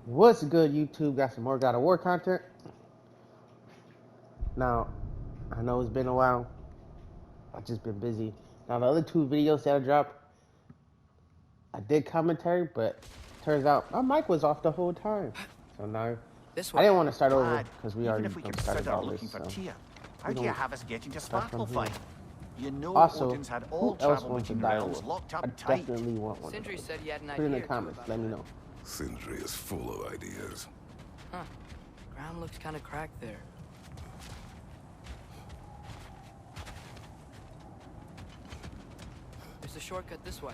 What's good, YouTube? Got some more God of War content. Now, I know it's been a while. I've just been busy. Now, the other two videos that I dropped, I did commentary, but turns out my mic was off the whole time. So now, This I way. didn't want to start over Lad, because we even already if we started consider all this. looking for So Tyr, how we do you don't have us getting to start from here. Svartalfheim? You know Also, Odin's had who all else travel wants a between dire realms wolf? locked I up tight. definitely want one of Sindri those. said he had an Put it in idea the or two comments. about Let me that. know. Sindri is full of ideas. Huh. Ground looks kind of cracked there. There's a shortcut this way.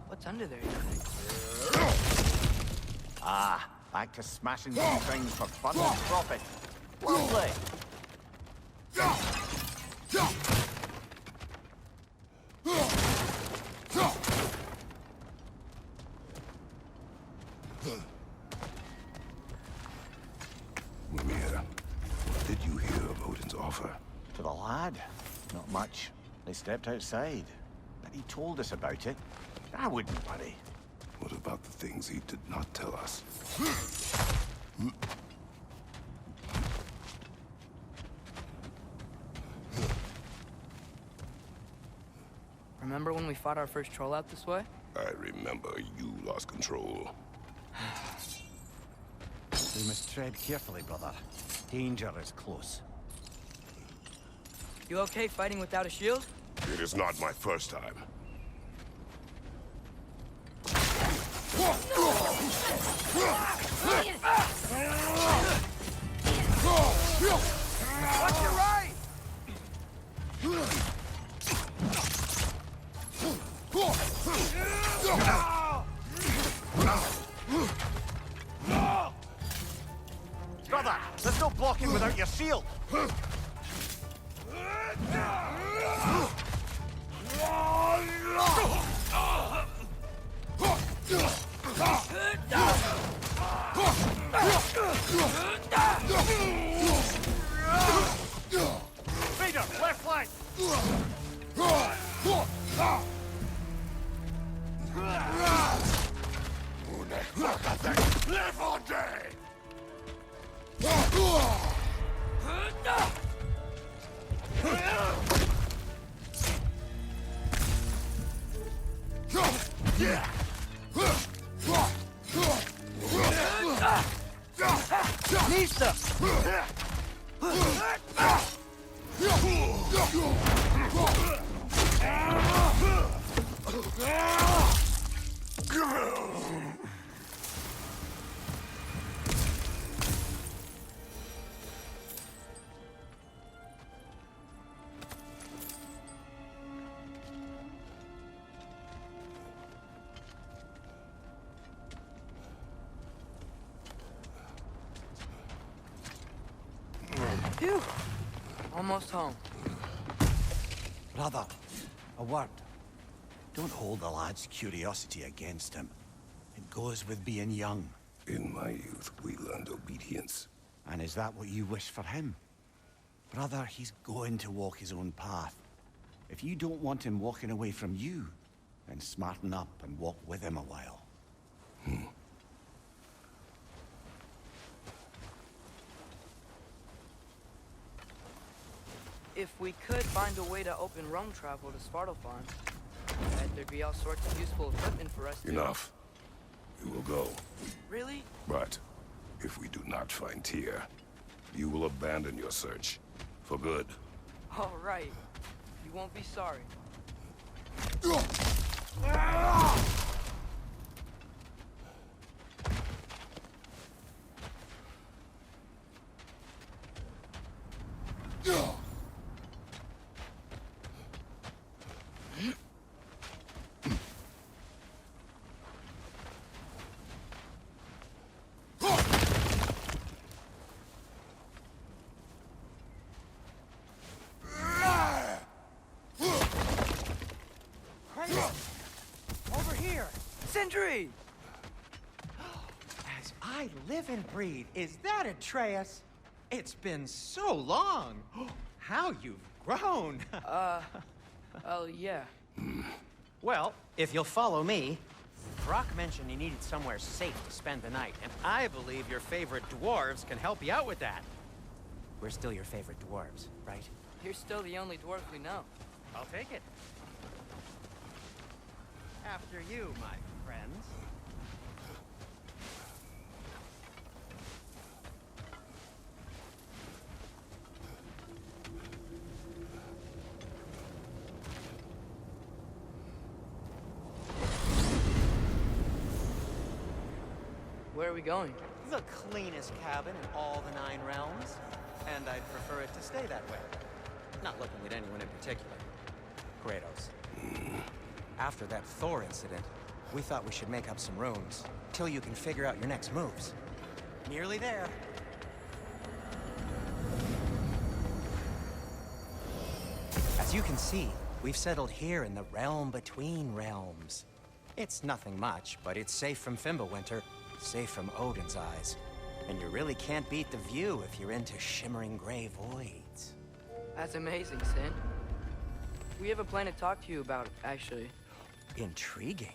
What's under there, you think? Ah, back to smashing these things for fun and profit. Lovely. Mimir, what did you hear of Odin's offer? To the lad, not much. They stepped outside, but he told us about it. I wouldn't worry. What about the things he did not tell us? Remember when we fought our first troll out this way? I remember you lost control. We must tread carefully, brother. Danger is close. You okay fighting without a shield? It is not my first time. Watch your right! Brother, there's no blocking without your shield. Vader, left flank! Live all day! Nista! Phew. Almost home. Brother, a word. Don't hold the lad's curiosity against him. It goes with being young. In my youth, we learned obedience. And is that what you wish for him? Brother, he's going to walk his own path. If you don't want him walking away from you, then smarten up and walk with him a while. If we could find a way to open realm travel to Svartalfheim, bet there'd be all sorts of useful equipment for us to... Enough. You will go. Really? But if we do not find Tyr, you will abandon your search. For good. All right. You won't be sorry. Over here! Sentry! As I live and breathe, is that Atreus? It's been so long! How you've grown! Oh, yeah. Well, if you'll follow me, Brock mentioned he needed somewhere safe to spend the night, and I believe your favorite dwarves can help you out with that. We're still your favorite dwarves, right? You're still the only dwarf we know. I'll take it. After you, my friends. Where are we going? The cleanest cabin in all the 9 realms, and I'd prefer it to stay that way. Not looking at anyone in particular. Kratos. After that Thor incident, we thought we should make up some runes, till you can figure out your next moves. Nearly there. As you can see, we've settled here in the realm between realms. It's nothing much, but it's safe from Fimbulwinter, safe from Odin's eyes. And you really can't beat the view if you're into shimmering gray voids. That's amazing, Sin. We have a plan to talk to you about, actually. Intriguing.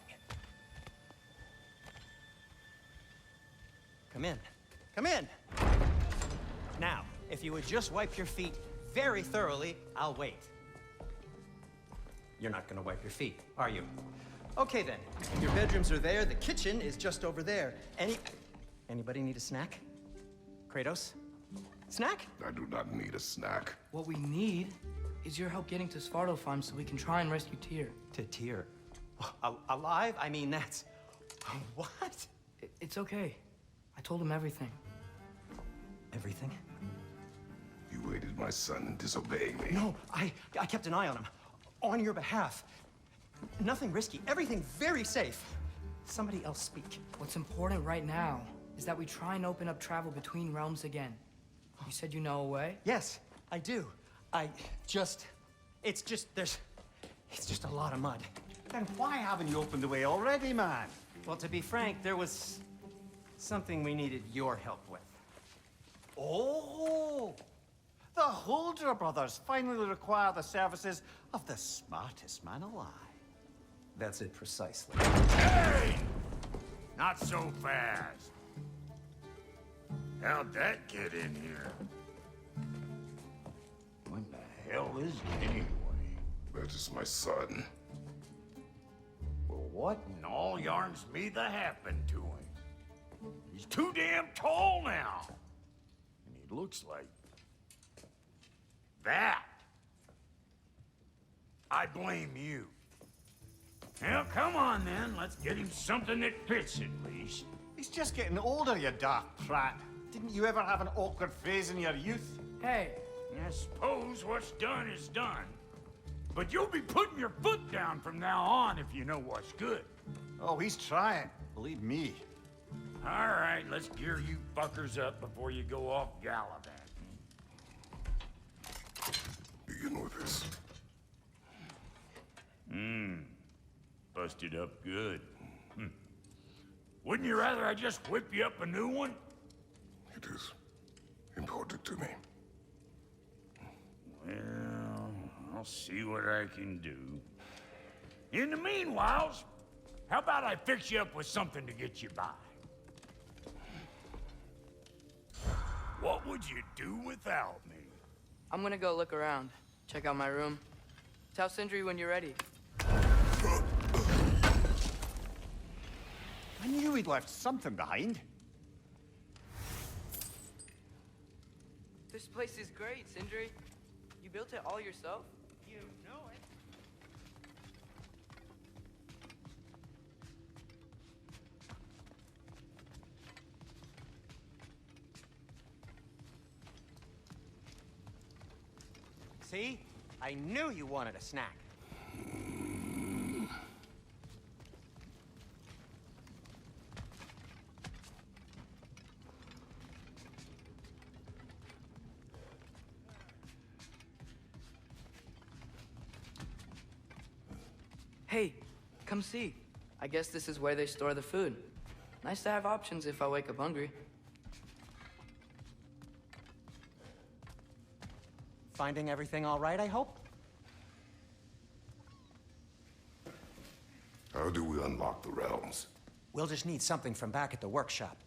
Come in. Come in! Now, if you would just wipe your feet very thoroughly, I'll wait. You're not gonna wipe your feet, are you? Okay then. Your bedrooms are there, the kitchen is just over there. Anybody need a snack? Kratos? Snack? I do not need a snack. What we need is your help getting to Svartalfheim so we can try and rescue Tyr. To Tyr. Alive? I mean, that's... What? It's okay. I told him everything. Everything? You aided my son disobeying me. No, I kept an eye on him. On your behalf. Nothing risky. Everything very safe. Somebody else speak. What's important right now is that we try and open up travel between realms again. You said you know a way? Yes, I do. It's just a lot of mud. Then why haven't you opened the way already, man? Well, to be frank, there was something we needed your help with. Oh! The Holder brothers finally require the services of the smartest man alive. That's it precisely. Hey! Not so fast. How'd that get in here? What the hell is it anyway? That is my son. Well, what in all yarns me that happened to him? He's too damn tall now. And he looks like... that. I blame you. Now, come on then. Let's get him something that fits at least. He's just getting older, you dark prat. Didn't you ever have an awkward phase in your youth? Hey, I suppose what's done is done. But you'll be putting your foot down from now on if you know what's good. Oh, he's trying. Believe me. All right, let's gear you fuckers up before you go off gallivanting. Begin with this. Busted up good. Wouldn't you rather I just whip you up a new one? It is important to me. Well, I'll see what I can do. In the meanwhile, how about I fix you up with something to get you by? What would you do without me? I'm gonna go look around. Check out my room. Tell Sindri when you're ready. I knew he'd left something behind. This place is great, Sindri. You built it all yourself? You know it. See? I knew you wanted a snack. Hey, come see. I guess this is where they store the food. Nice to have options if I wake up hungry. Finding everything all right, I hope? How do we unlock the realms? We'll just need something from back at the workshop.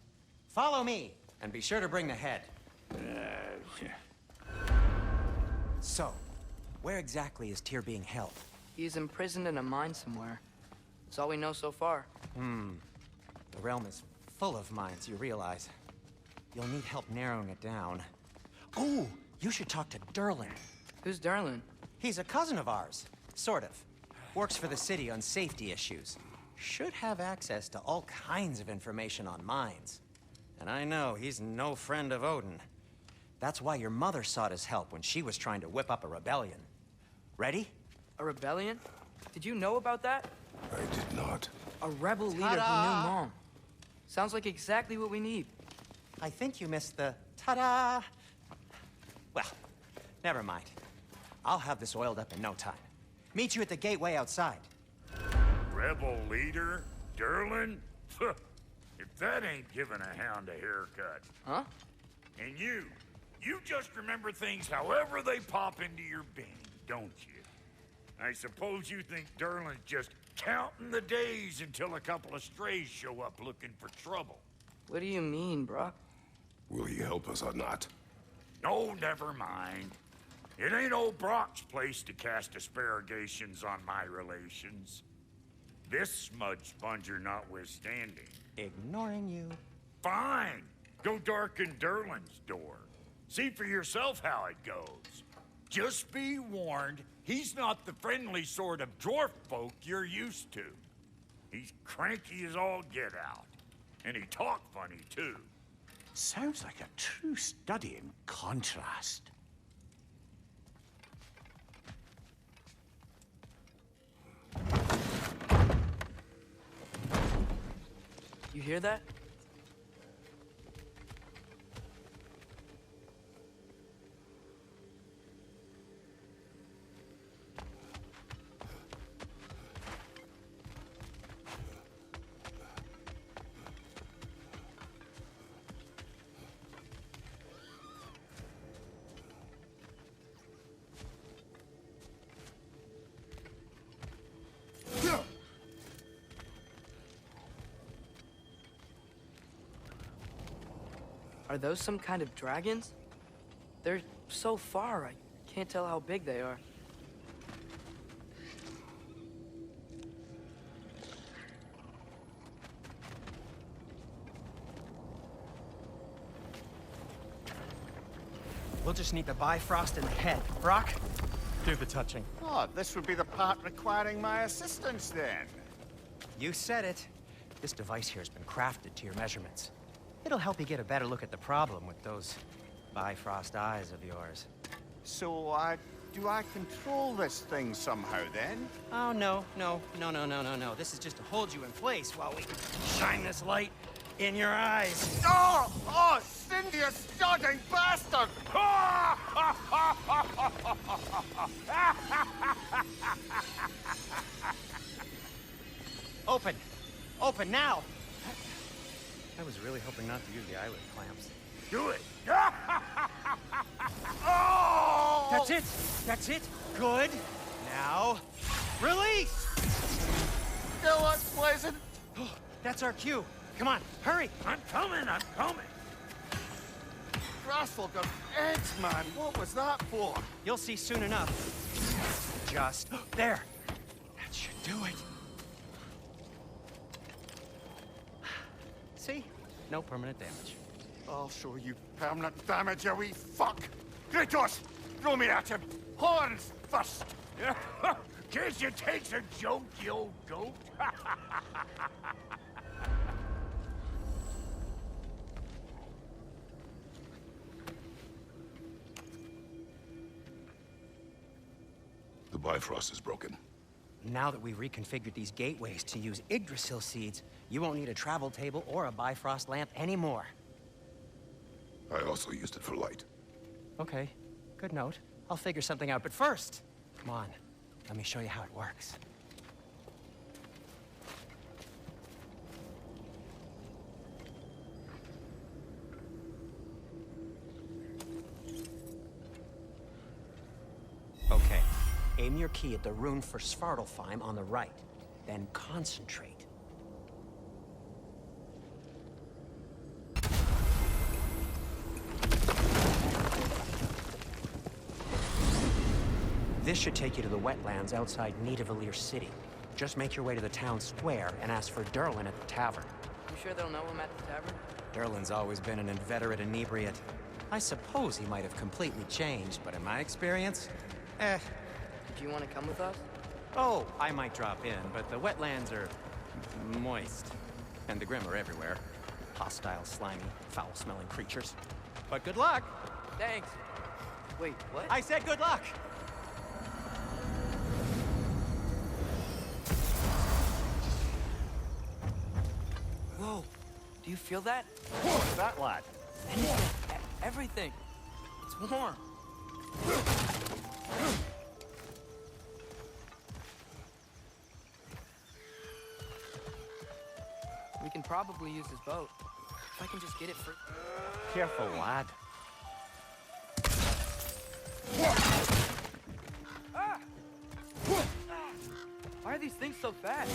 Follow me, and be sure to bring the head. So, where exactly is Tyr being held? He's imprisoned in a mine somewhere. That's all we know so far. The realm is full of mines, you realize. You'll need help narrowing it down. Oh, you should talk to Derlin. Who's Derlin? He's a cousin of ours, sort of. Works for the city on safety issues. Should have access to all kinds of information on mines. And I know he's no friend of Odin. That's why your mother sought his help when she was trying to whip up a rebellion. Ready? A rebellion? Did you know about that? I did not. A rebel leader who knew Mom. Sounds like exactly what we need. I think you missed the ta-da. Well, never mind. I'll have this oiled up in no time. Meet you at the gateway outside. Rebel leader? Derlin? If that ain't giving a hound a haircut. Huh? And you just remember things however they pop into your bean, don't you? I suppose you think Derlin's just counting the days until a couple of strays show up looking for trouble. What do you mean, Brock? Will he help us or not? No, never mind. It ain't old Brock's place to cast aspersions on my relations. This smudge sponger notwithstanding. Ignoring you. Fine. Go darken Derlin's door. See for yourself how it goes. Just be warned, he's not the friendly sort of dwarf folk you're used to. He's cranky as all get out. And he talk funny, too. Sounds like a true study in contrast. You hear that? Are those some kind of dragons? They're so far, I can't tell how big they are. We'll just need the Bifrost in the head. Brock, do the touching. Oh, this would be the part requiring my assistance then. You said it. This device here has been crafted to your measurements. It'll help you get a better look at the problem with those Bifrost eyes of yours. So, do I control this thing somehow then? Oh, no. This is just to hold you in place while we shine this light in your eyes. Oh, Cindy, you stunning bastard! Open! Open now! I was really hoping not to use the eyelid clamps. Do it! Oh! That's it! That's it! Good. Now, release! Go on, Blazing! That's our cue. Come on, hurry! I'm coming, I'm coming. Grassfolk of eggs, man! What was that for? You'll see soon enough. Just there. That should do it. See? No permanent damage. I'll show you permanent damage, you wee fuck! Kratos! Throw me at him! Horns first! Guess you takes a joke, you old goat. The Bifrost is broken. Now that we've reconfigured these gateways to use Yggdrasil seeds, you won't need a travel table or a Bifrost lamp anymore. I also used it for light. Okay, good note. I'll figure something out, but first, come on, let me show you how it works. Okay, aim your key at the rune for Svartalfheim on the right, then concentrate. This should take you to the wetlands outside Nidavellir City. Just make your way to the town square and ask for Derlin at the tavern. You sure they'll know him at the tavern? Derlin's always been an inveterate inebriate. I suppose he might have completely changed, but in my experience, Did you want to come with us? Oh, I might drop in, but the wetlands are moist. And the Grim are everywhere. Hostile, slimy, foul-smelling creatures. But good luck! Thanks. Wait, what? I said good luck! Whoa, do you feel that? What's that, lad? Everything. It's warm. We can probably use this boat. If I can just get it for... Careful, lad. Ah! Why are these things so fast?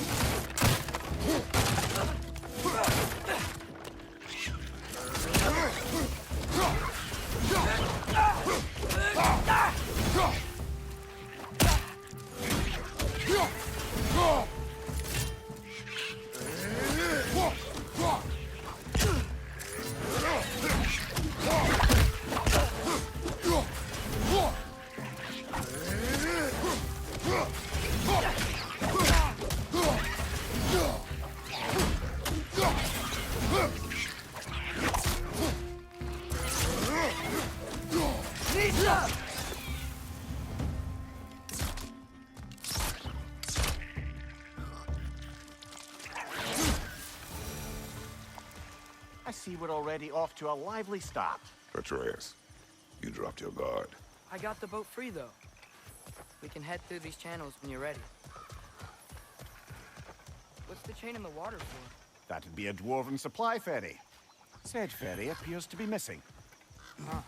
I see we're already off to a lively start. Atreus, you dropped your guard. I got the boat free, though. We can head through these channels when you're ready. What's the chain in the water for? That'd be a dwarven supply ferry. Said ferry appears to be missing. Huh.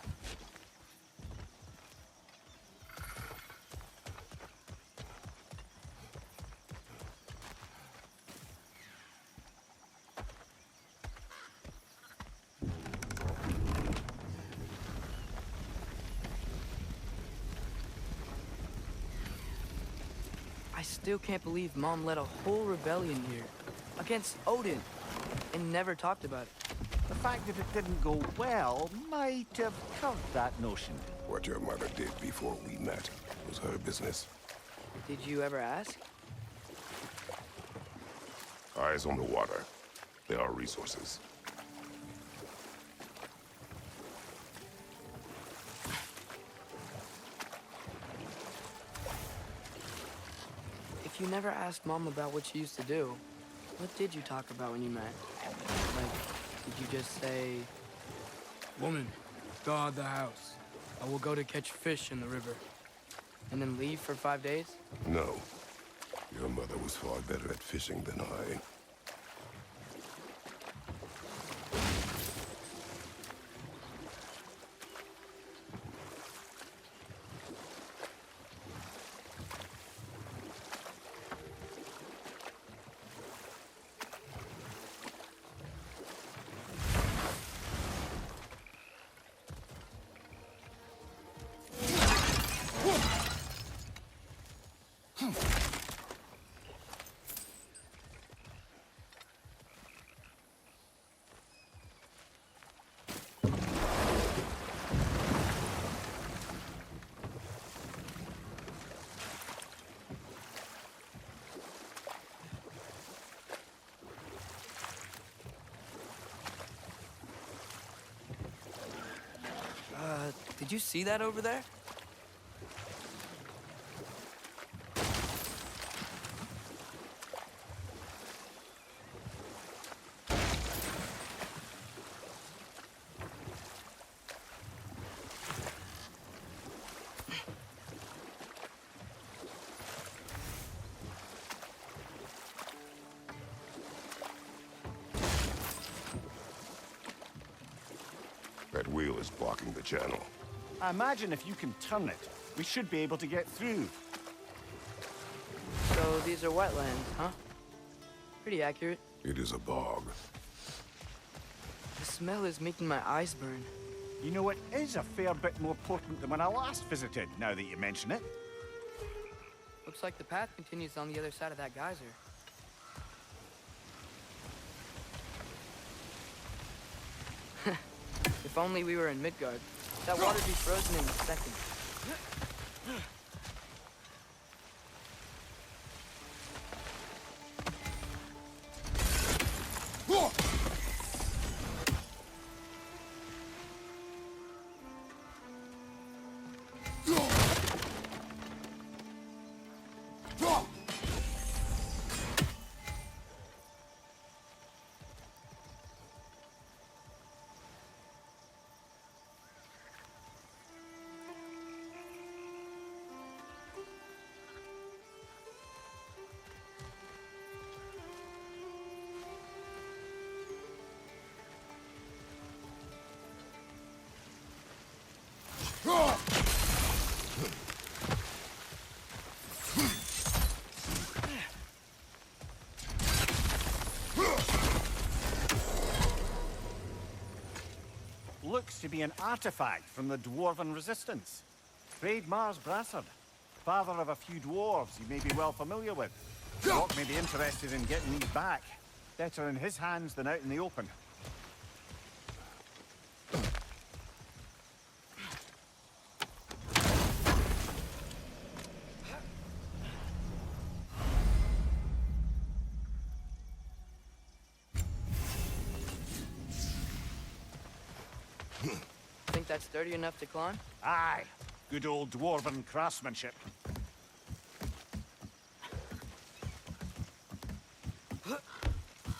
I still can't believe Mom led a whole rebellion here against Odin and never talked about it. The fact that it didn't go well might have covered that notion. What your mother did before we met was her business. Did you ever ask? Eyes on the water. There are resources. If you never asked Mom about what she used to do, what did you talk about when you met? Like, did you just say... Woman, guard the house. I will go to catch fish in the river. And then leave for 5 days? No. Your mother was far better at fishing than I. Did you see that over there? That wheel is blocking the channel. I imagine if you can turn it, we should be able to get through. So these are wetlands, huh? Pretty accurate. It is a bog. The smell is making my eyes burn. You know, it is a fair bit more potent than when I last visited, now that you mention it. Looks like the path continues on the other side of that geyser. If only we were in Midgard. That water'd be frozen in a second. Looks to be an artifact from the Dwarven Resistance. Raid Mars Brassard, father of a few dwarves you may be well familiar with. Rock may be interested in getting these back. Better in his hands than out in the open. Think that's sturdy enough to climb? Aye, good old Dwarven craftsmanship.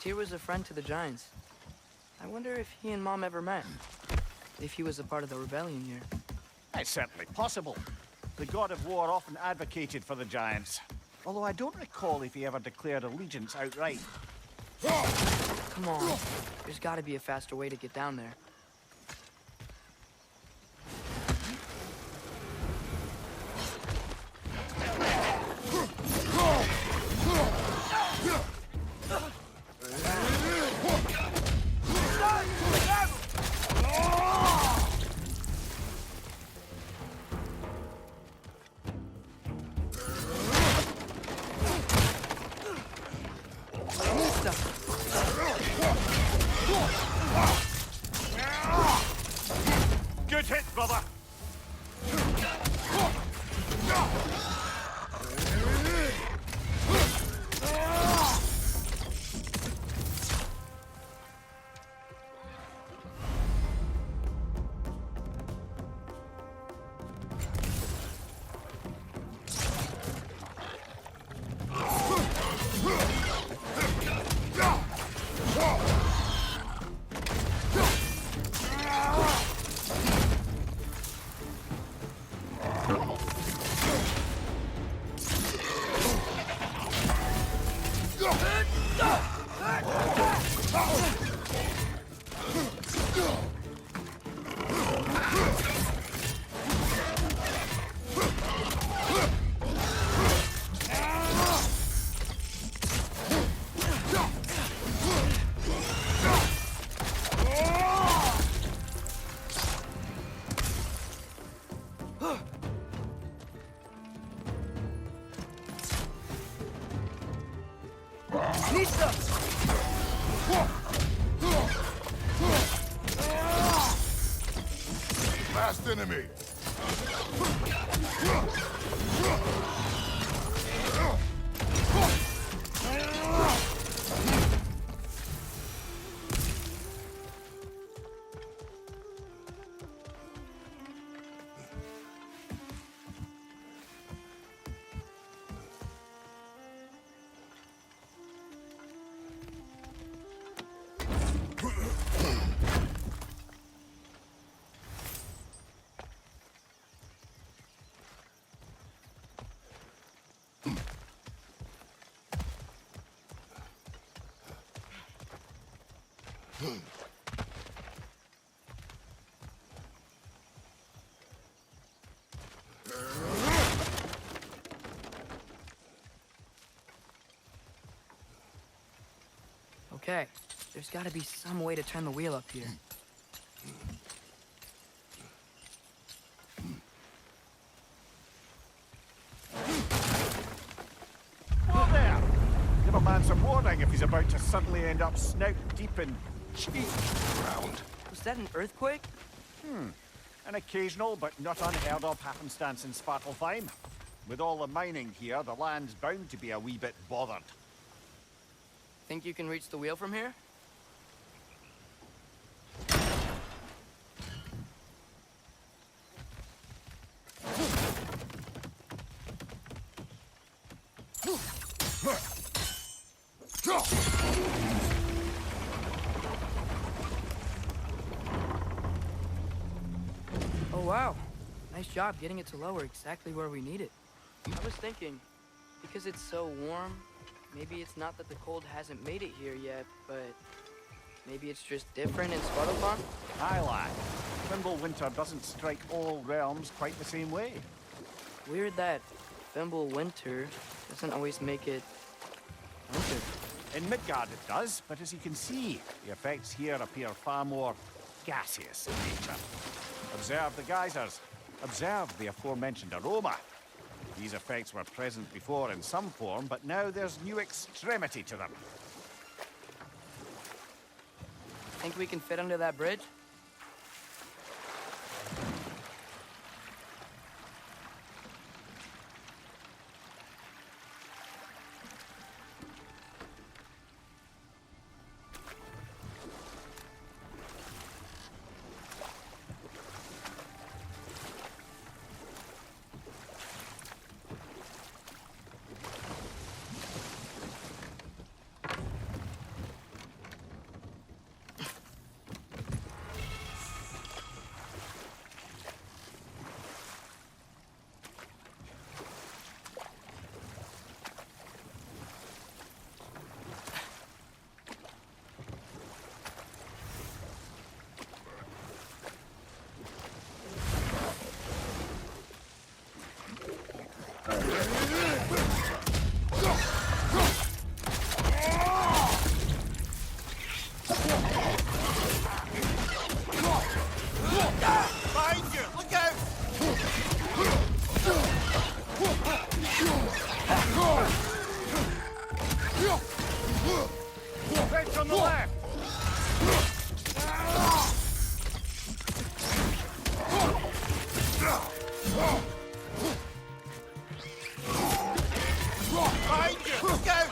Tyr was a friend to the Giants. I wonder if he and Mom ever met. If he was a part of the rebellion here. It's certainly possible. The god of war often advocated for the Giants. Although I don't recall if he ever declared allegiance outright. Come on. There's gotta be a faster way to get down there. Good hit, brother! Last enemy. Okay, there's gotta be some way to turn the wheel up here. Whoa there! Give a man some warning if he's about to suddenly end up snout deep in cheap ground. Was that an earthquake? An occasional but not unheard of happenstance in Svartalfheim. With all the mining here, the land's bound to be a wee bit bothered. Think you can reach the wheel from here? Oh wow, nice job getting it to lower exactly where we need it. I was thinking, because it's so warm, maybe it's not that the cold hasn't made it here yet, but maybe it's just different in Svartalfheim? Aye, lad. Winter doesn't strike all realms quite the same way. Weird that Winter doesn't always make it winter. In Midgard it does, but as you can see, the effects here appear far more gaseous in nature. Observe the geysers. Observe the aforementioned aroma. These effects were present before in some form, but now there's new extremity to them. Think we can fit under that bridge? Behind you! Look out! Right on the left! Behind you! Look out!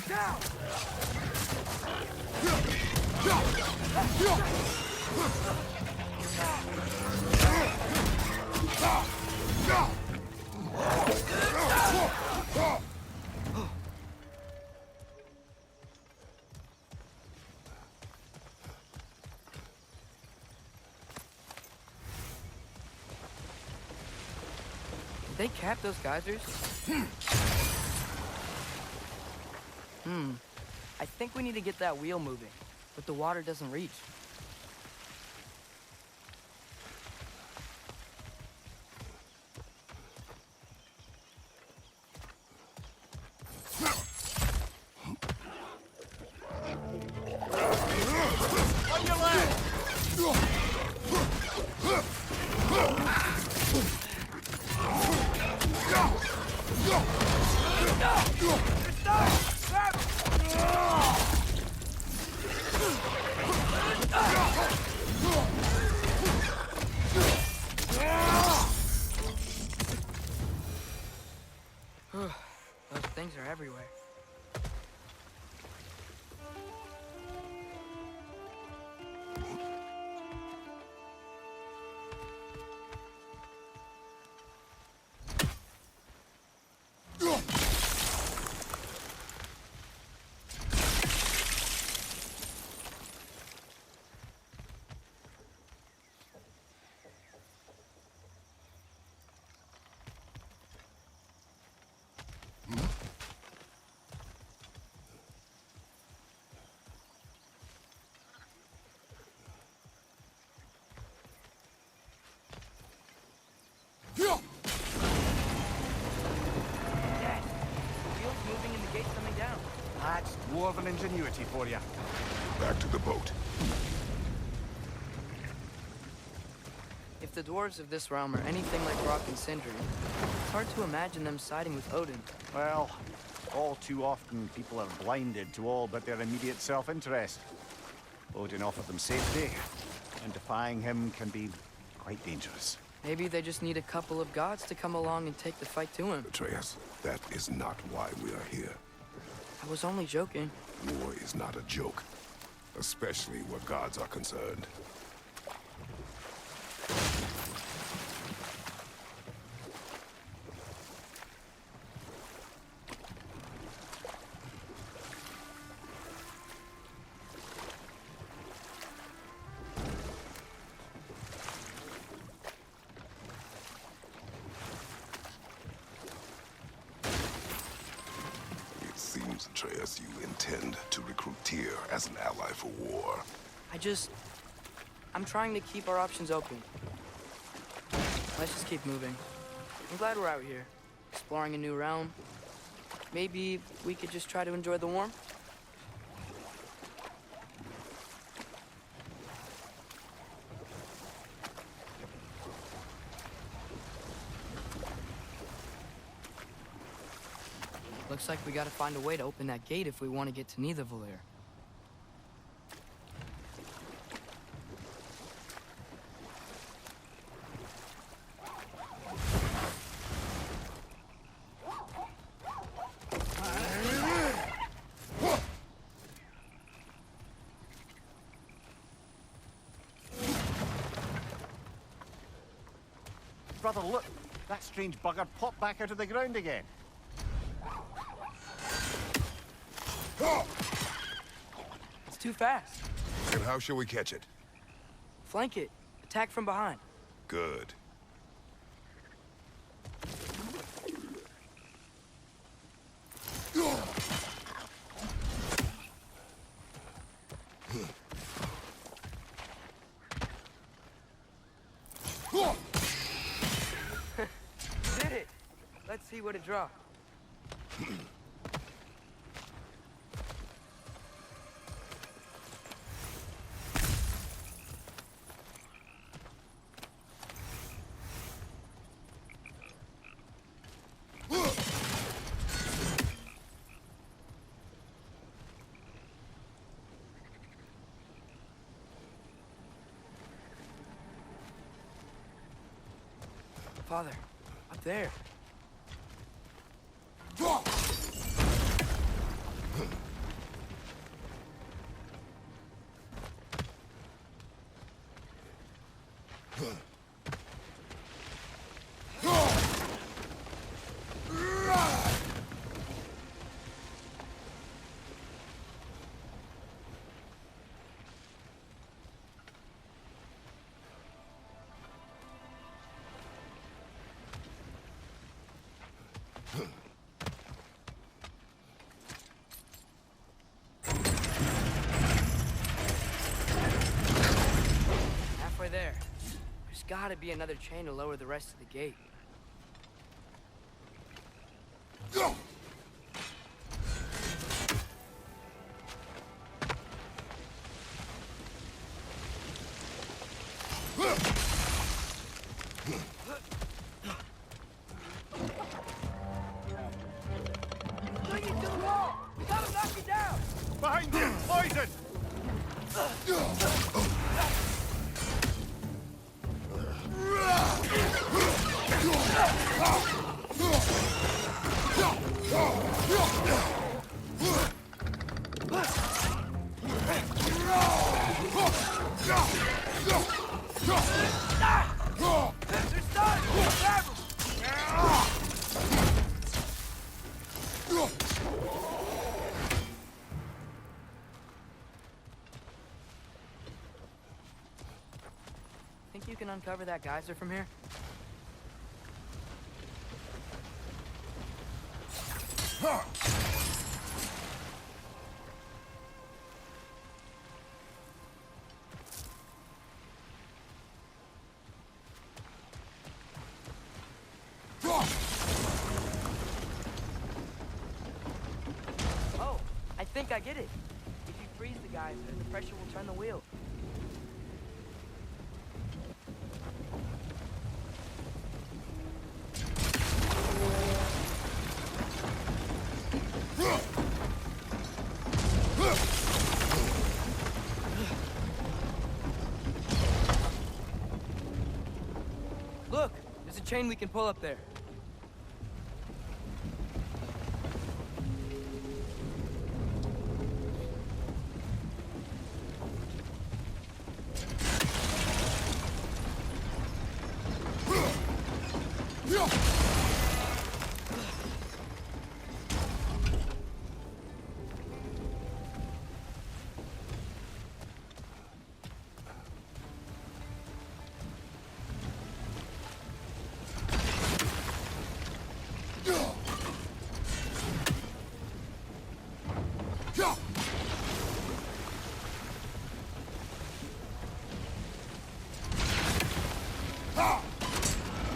Down! Did they cap those geysers? I think we need to get that wheel moving, but the water doesn't reach. On your left! Those things are everywhere. dwarven ingenuity for you. Back to the boat. If the dwarves of this realm are anything like Rock and Sindri, it's hard to imagine them siding with Odin. Well, all too often people are blinded to all but their immediate self-interest. Odin offered them safety, and defying him can be quite dangerous. Maybe they just need a couple of gods to come along and take the fight to him. Atreus, that is not why we are here. I was only joking. War is not a joke, especially where gods are concerned. It seems, Atreus, you intend to recruit Tyr as an ally for war. I'm trying to keep our options open. Let's just keep moving. I'm glad we're out here, exploring a new realm. Maybe we could just try to enjoy the warmth? Looks like we gotta find a way to open that gate if we want to get to Nidavellir. Brother, look! That strange bugger popped back out of the ground again. It's too fast. And how shall we catch it? Flank it. Attack from behind. Good. Did it! Let's see what it dropped. Father, up there. Halfway there. There's gotta be another chain to lower the rest of the gate. Bring it to the wall! We gotta knock it down! Behind you! Poison! They're starting! Grab 'em! Think you can uncover that geyser from here? Oh, I think think I get it. If you freeze the geyser, the pressure will turn the wheel. Look, there's a chain we can pull up there.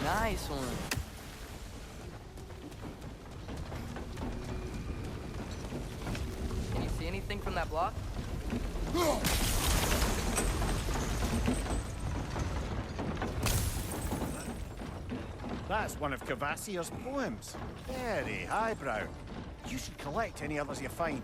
Nice one. Can you see anything from that block? That's one of Cavassier's poems. Very highbrow. You should collect any others you find.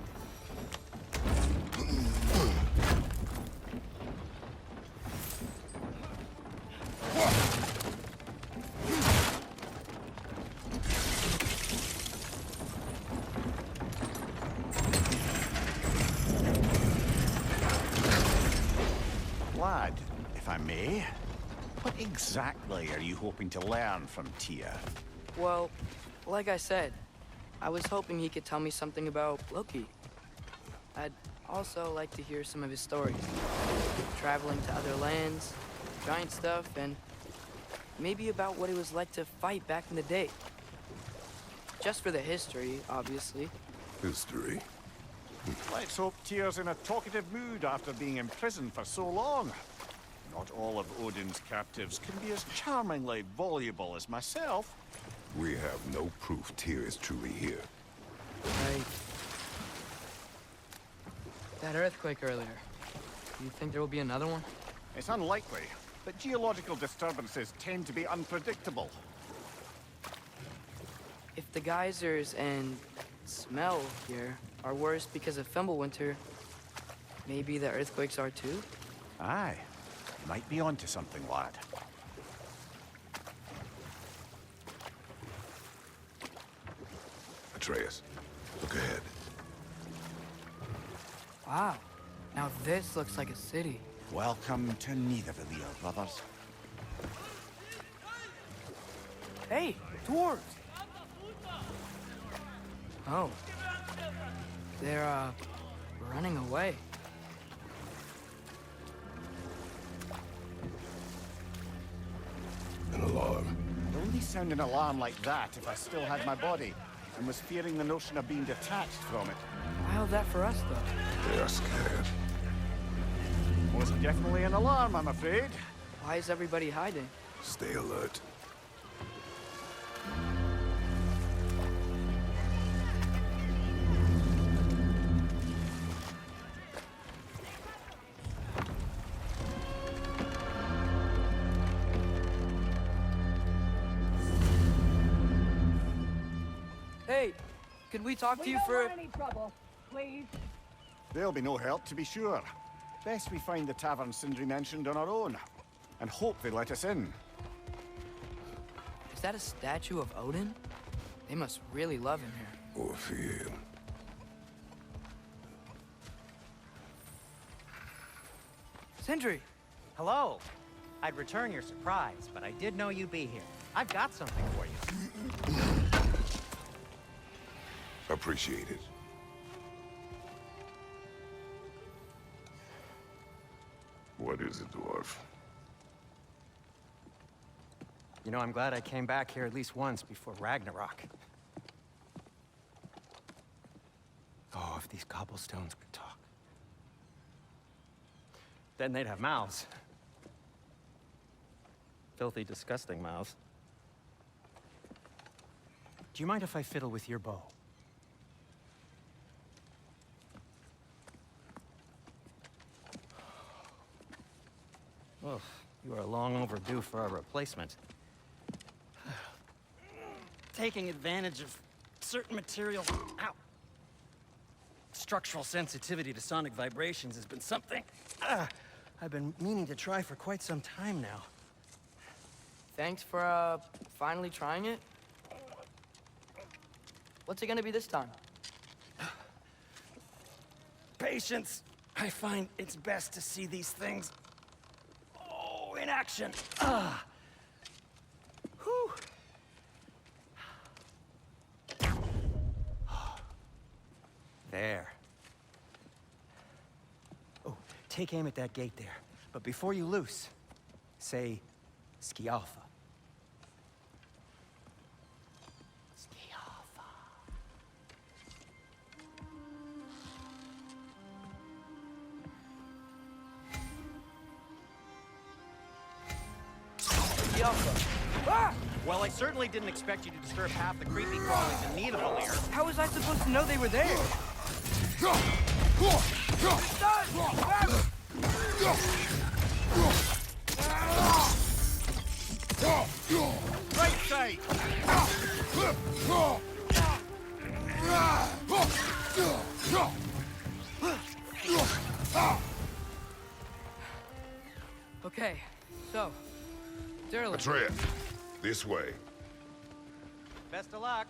Lad, if I may, what exactly are you hoping to learn from Tyr? Well, like I said, I was hoping he could tell me something about Loki. I'd also like to hear some of his stories. Traveling to other lands, giant stuff, and maybe about what it was like to fight back in the day. Just for the history, obviously. History. Let's hope Tyr's in a talkative mood after being imprisoned for so long. Not all of Odin's captives can be as charmingly voluble as myself. We have no proof Tyr is truly here. Right. That earthquake earlier. Do you think there will be another one? It's unlikely, but geological disturbances tend to be unpredictable. If the geysers and smell here are worse because of Fimbulwinter, maybe the earthquakes are too? Aye. Might be onto something, lad. Atreus, look ahead. Wow. Now this looks like a city. Welcome to Nidavellir, brothers. Hey, dwarves! Oh. They're, running away. An alarm. I'd only sound an alarm like that if I still had my body, and was fearing the notion of being detached from it. Wild that for us, though. They are scared. Most definitely an alarm, I'm afraid. Why is everybody hiding? Stay alert. Hey, could we talk to you don't for... want any trouble, please. There'll be no help, to be sure. Best we find the tavern Sindri mentioned on our own, and hope they let us in. Is that a statue of Odin? They must really love him here. Or fear him. Sindri! Hello. I'd return your surprise, but I did know you'd be here. I've got something for you. Appreciate it. What is it, dwarf? You know, I'm glad I came back here at least once before Ragnarok. Oh, if these cobblestones could talk. Then they'd have mouths. Filthy, disgusting mouths. Do you mind if I fiddle with your bow? Oof, you are long overdue for a replacement. Taking advantage of certain materials. Ow! Structural sensitivity to sonic vibrations has been something I've been meaning to try for quite some time now. Thanks for, finally trying it. What's it gonna be this time? Patience. I find it's best to see these things, in action. Whew. There. Oh, take aim at that gate there. But before you loose, say, Skialfa. Skialfa. Ah! Well, I certainly didn't expect you to disturb half the creepy crawlies in need of a lair. How was I supposed to know they were there? Right side! Okay, so, Durlin. Atreus, this way. Best of luck.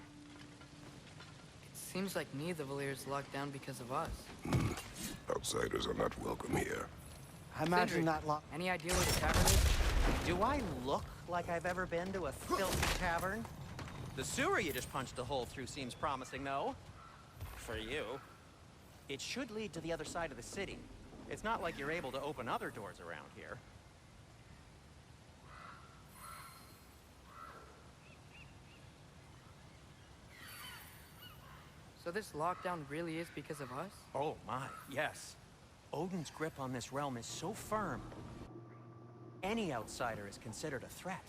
Seems like neither Valyr's locked down because of us. Outsiders are not welcome here. I imagine Sindri, that lot. any idea where the tavern is? Do I look like I've ever been to a filthy tavern? The sewer you just punched a hole through seems promising, though. For you. It should lead to the other side of the city. It's not like you're able to open other doors around here. So this lockdown really is because of us? Oh my, yes. Odin's grip on this realm is so firm, any outsider is considered a threat.